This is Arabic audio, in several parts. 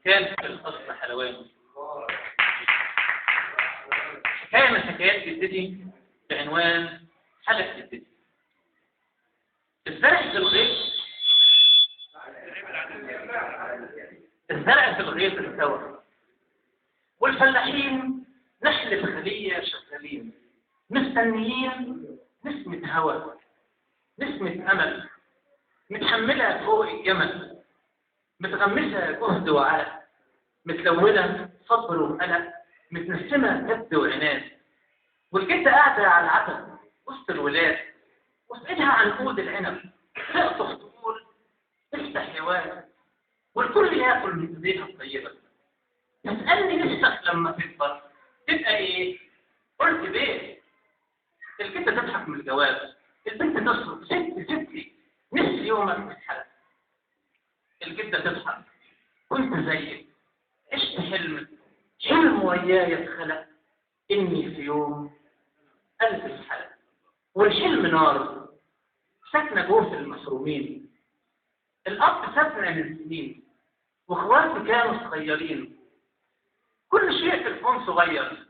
كان في الأصل حلواني. حكاية من حكايات جدتي بعنوان حلقة جدتي. الزرع في الغيط استوى، والفلاحين نحل خلية شغالين مستنيين نسمة هوا، نسمة أمل متحملة فوق الجمل، متغمسة جهد وعرق، متلونة صبر وقلق، متنسمة جد وعناد. والجدة قاعدة على العتب وسط الولاد، وفي ايدها عنقود العنب تقطف تقول افتح يا واد، والكل ياكل من ايديها الطيبة. تسألني نفسك لما تكبر تبقى ايه؟ قلت بيه. الجدة تضحك من الجواب، البنت تصرخ ستي نفسي يومك تتحرق. الجدة تضحك، كنت زيك عشت حلم وياي اتخلق، اني في يوم البس حلق. والحلم نار ساكنه جوه المحرومين. الاب سابنا من سنين واخواتي كانوا صغيرين، كل شيء في الكون صغير،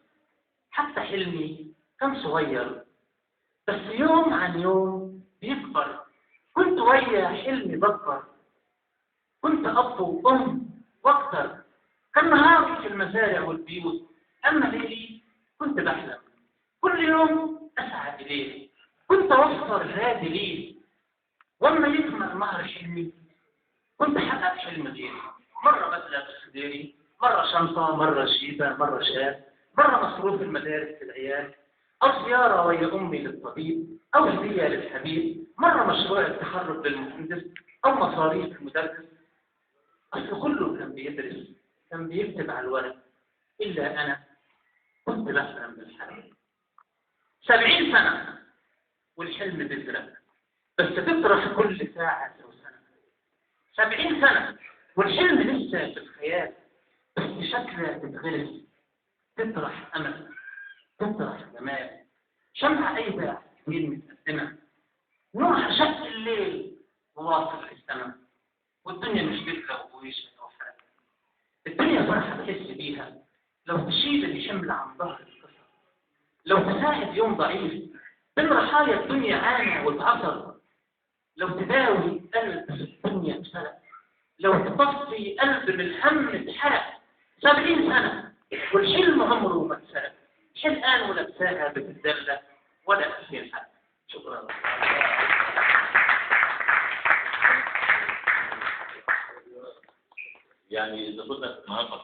حتى حلمي كان صغير، بس يوم عن يوم بيكبر. كنت ويا حلمي بكبر، كنت اب وام واكتر. كان نهاري في المزارع والبيوت، اما ليلي كنت بحلم كل يوم اسعى اليه. كنت اوفر هادي ليه، واما يكمل مهر حلمي كنت احقق حلم غيري. مره بدله بخديري، مره شنطه، مره شيبه، مره شاب، مره مصروف المدارس للعيال، او زياره ويا امي للطبيب، او هديه للحبيب، مره مشروع التخرج للمهندس، او مصاريف المدرس. اصل كله كان بيدرس، كان بيكتب على الورق، الا انا كنت بحلم بالحلم. 70 سنه والحلم بيزرق، بس تطرح كل ساعه او سنه. 70 سنه والحلم لسه في الخيال، بس شكلها تتغرس، تطرح امل، تطرح جمال. شمعة ايدة كتير متقدمه، نورها شق الليل وواصل في السماء. والدنيا مش بكره وويشه او حاجه، الدنيا فرحه تحس بيها لو تشيل اللي شمل عن ظهر القصر، لو تساعد يوم ضعيف بين رحايا الدنيا عانى واتعصر، لو تداوي قلب في الدنيا اتفلق، لو تطفي قلب من الهم اتحرق. 70 سنه والحلم عمره ما اتسرق، حلقان ولا بساها بتتدلى ولا في الحق. شكرا. يعني إذا كنا النهارده